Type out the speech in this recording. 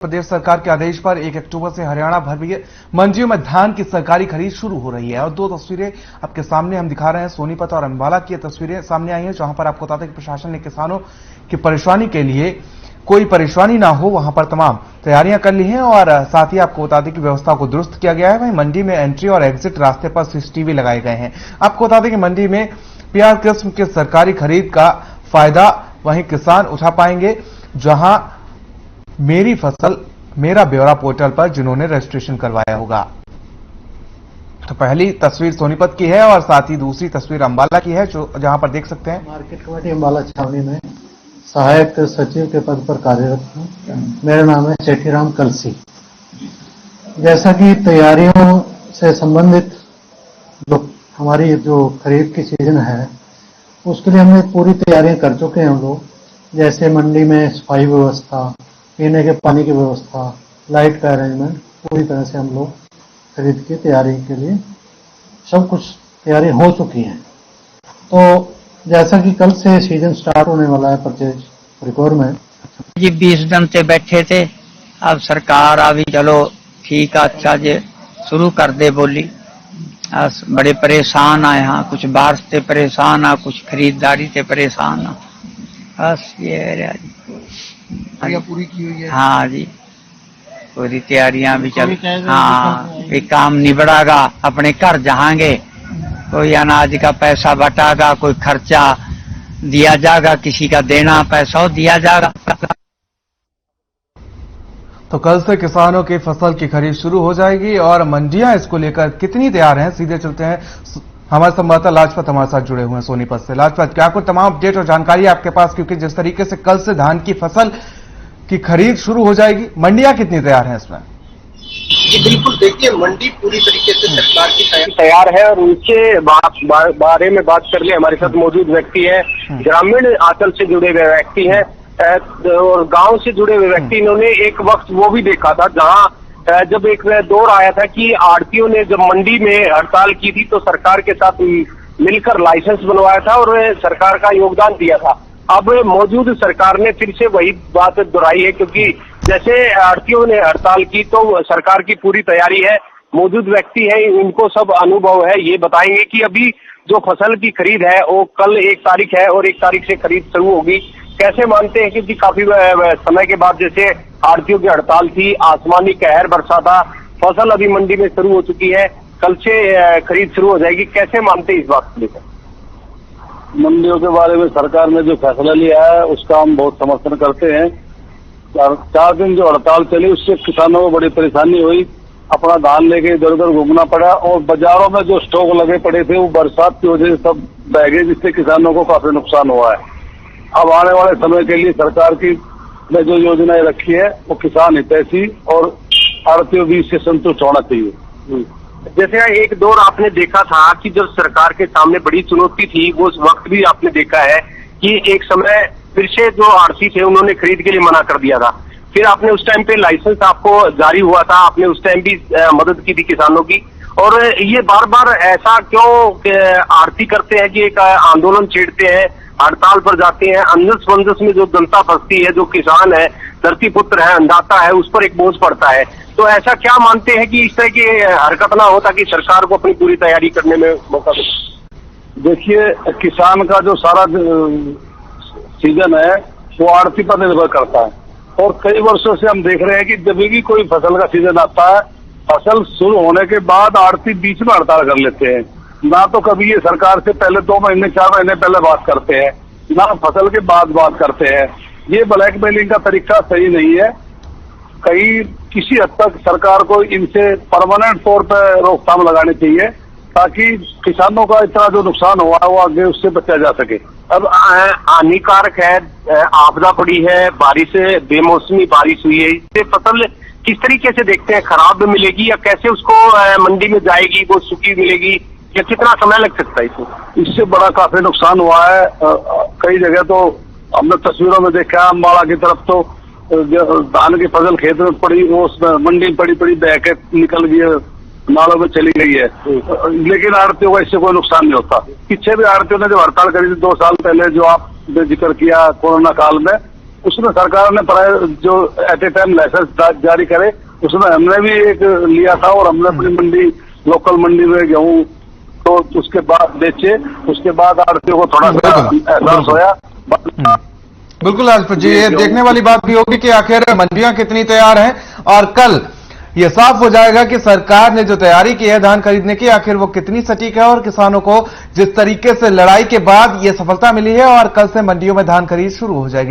प्रदेश सरकार के आदेश पर 1 अक्टूबर से हरियाणा भर में मंडियों में धान की सरकारी खरीद शुरू हो रही है और दो तस्वीरें आपके सामने हम दिखा रहे हैं। सोनीपत और अंबाला की तस्वीरें सामने आई हैं, जहां पर आपको बता दें कि प्रशासन ने किसानों की परेशानी के लिए कोई परेशानी ना हो वहां पर तमाम तैयारियां कर ली हैं और साथ ही आपको बता दें कि व्यवस्था को दुरुस्त किया गया है। वहीं मंडी में एंट्री और एग्जिट रास्ते पर सीसीटीवी लगाए गए हैं। आपको बता दें कि मंडी में प्याज किस्म के सरकारी खरीद का फायदा वहीं किसान उठा पाएंगे, जहां मेरी फसल मेरा ब्यौरा पोर्टल पर जिन्होंने रजिस्ट्रेशन करवाया होगा। तो पहली तस्वीर सोनीपत की है और साथ ही दूसरी तस्वीर अंबाला की है, जो जहां पर देख सकते हैं। मार्केट कमेटी अंबाला छावनी में सहायक सचिव के पद पर कार्यरत हूं। मेरा नाम है सेठीराम कलसी। जैसा कि तैयारियों से संबंधित हमारी जो खरीद की सीजन है उसके लिए हमने पूरी तैयारियां कर चुके हैं हम लोग। जैसे मंडी में सफाई व्यवस्था, पीने के पानी की व्यवस्था, लाइट का अरेंजमेंट, पूरी तरह से हम लोग खरीद की तैयारी के लिए सब कुछ तैयारी हो चुकी है। तो जैसा कि कल से सीजन स्टार्ट होने वाला है परचेज रिक्वायरमेंट जी 20 दिन से बैठे थे, अब सरकार अभी चलो ठीक है, अच्छा जे शुरू कर दे बोली। बड़े परेशान है यहाँ, कुछ बारिश से परेशान है, कुछ खरीदारी से परेशान है। बस ये है जी, पूरी की हुई है। हाँ जी, पूरी तैयारियां भी चल, हाँ ये काम निबड़ागा, अपने घर जाएंगे, कोई अनाज का पैसा बटागा, कोई खर्चा दिया जाएगा, किसी का देना पैसा दिया जाएगा। तो कल से किसानों की फसल की खरीद शुरू हो जाएगी और मंडियां इसको लेकर कितनी तैयार हैं, सीधे चलते हैं। हमारे संवाददाता लाजपत हमारे साथ जुड़े हुए हैं सोनीपत से। लाजपत, क्या कुछ तमाम अपडेट और जानकारी आपके पास, क्योंकि जिस तरीके से कल से धान की फसल की खरीद शुरू हो जाएगी, मंडियां कितनी तैयार हैं इसमें? जी बिल्कुल, देखिए मंडी पूरी तरीके से सरकार की तैयार है और उनके बारे में बात कर ले हमारे साथ मौजूद व्यक्ति है, ग्रामीण अंचल से जुड़े हुए व्यक्ति हैं और गांव से जुड़े हुए व्यक्ति। इन्होंने एक वक्त वो भी देखा था जहां जब एक दौर आया था कि आड़तियों ने जब मंडी में हड़ताल की थी तो सरकार के साथ मिलकर लाइसेंस बनवाया था और सरकार का योगदान दिया था। अब मौजूद सरकार ने फिर से वही बात दोहराई है, क्योंकि जैसे आड़तियों ने हड़ताल की तो सरकार की पूरी तैयारी है। मौजूद व्यक्ति है, इनको सब अनुभव है, ये बताएंगे कि अभी जो फसल की खरीद है वो कल 1 तारीख है और 1 तारीख से खरीद शुरू होगी। कैसे मानते हैं, क्योंकि काफी समय के बाद जैसे आड़तियों की हड़ताल थी, आसमानी कहर बरसा था, फसल अभी मंडी में शुरू हो चुकी है, कल से खरीद शुरू हो जाएगी। कैसे मानते हैं इस बात को लेकर? मंडियों के बारे में सरकार ने जो फैसला लिया है उसका हम बहुत समर्थन करते हैं। 4 दिन जो हड़ताल चली उससे किसानों को बड़ी परेशानी हुई, अपना धान लेके इधर उधर घूमना पड़ा और बाजारों में जो स्टॉक लगे पड़े थे वो बरसात की वजह से सब बह गए, जिससे किसानों को काफी नुकसान हुआ है। अब आने वाले समय के लिए सरकार की ने जो योजनाएं रखी है वो किसान हितैषी और आड़तियों भी इससे संतुष्ट होना चाहिए। जैसे एक दौर आपने देखा था कि जब सरकार के सामने बड़ी चुनौती थी, वो उस वक्त भी आपने देखा है कि एक समय फिर से जो आड़ती थे उन्होंने खरीद के लिए मना कर दिया था। फिर आपने उस टाइम पे लाइसेंस आपको जारी हुआ था, आपने उस टाइम भी मदद की थी किसानों की। और ये बार बार ऐसा क्यों आड़ती करते हैं कि एक आंदोलन छेड़ते हैं, हड़ताल पर जाते हैं, अंजस वंजस में जो जनता फंसती है, जो किसान है, धरती पुत्र है, अन्नदाता है, उस पर एक बोझ पड़ता है। तो ऐसा क्या मानते हैं कि इस तरह की हरकत ना हो ताकि सरकार को अपनी पूरी तैयारी करने में मौका दे? देखिए, किसान का जो सारा सीजन है वो आड़ती पर निर्भर करता है और कई वर्षों से हम देख रहे हैं कि जब भी कोई फसल का सीजन आता है, फसल शुरू होने के बाद आड़ती बीच में हड़ताल कर लेते हैं। ना तो कभी ये सरकार से पहले 2 महीने 4 महीने पहले बात करते हैं, ना फसल के बाद बात करते हैं। ये ब्लैकमेलिंग का तरीका सही नहीं है। कहीं किसी हद तक सरकार को इनसे परमानेंट तौर पर रोकथाम लगानी चाहिए ताकि किसानों का इतना जो नुकसान हुआ है वो आगे उससे बचा जा सके। अब हानिकारक है, आपदा पड़ी है, बारिश बेमौसमी बारिश हुई है, इससे फसल किस तरीके से देखते हैं, खराब मिलेगी या कैसे उसको मंडी में जाएगी, वो सूखी मिलेगी या कितना समय लग सकता है इसमें? इससे बड़ा काफी नुकसान हुआ है। कई जगह तो हमने तस्वीरों में देखा, अंबाला की तरफ तो धान की फसल खेत में पड़ी, वो मंडी में पड़ी बह के निकल गई, नालों में चली गई है। लेकिन आड़तियों का इससे कोई नुकसान नहीं होता। पीछे भी आड़तियों ने जो हड़ताल करी थी 2 साल पहले, जो आपने जिक्र किया कोरोना काल में, उसमें सरकार ने जो एट ए टाइम लाइसेंस जारी करे, उसमें हमने भी एक लिया था और हमने अपनी मंडी, लोकल मंडी में गेहूं तो उसके बाद बेचे, उसके बाद आड़तियों को थोड़ा सा एहसास होया। बिल्कुल लालपत जी, ये देखने वाली बात भी होगी कि आखिर मंडियां कितनी तैयार हैं और कल ये साफ हो जाएगा कि सरकार ने जो तैयारी की है धान खरीदने की, आखिर वो कितनी सटीक है और किसानों को जिस तरीके से लड़ाई के बाद ये सफलता मिली है और कल से मंडियों में धान खरीद शुरू हो जाएगी।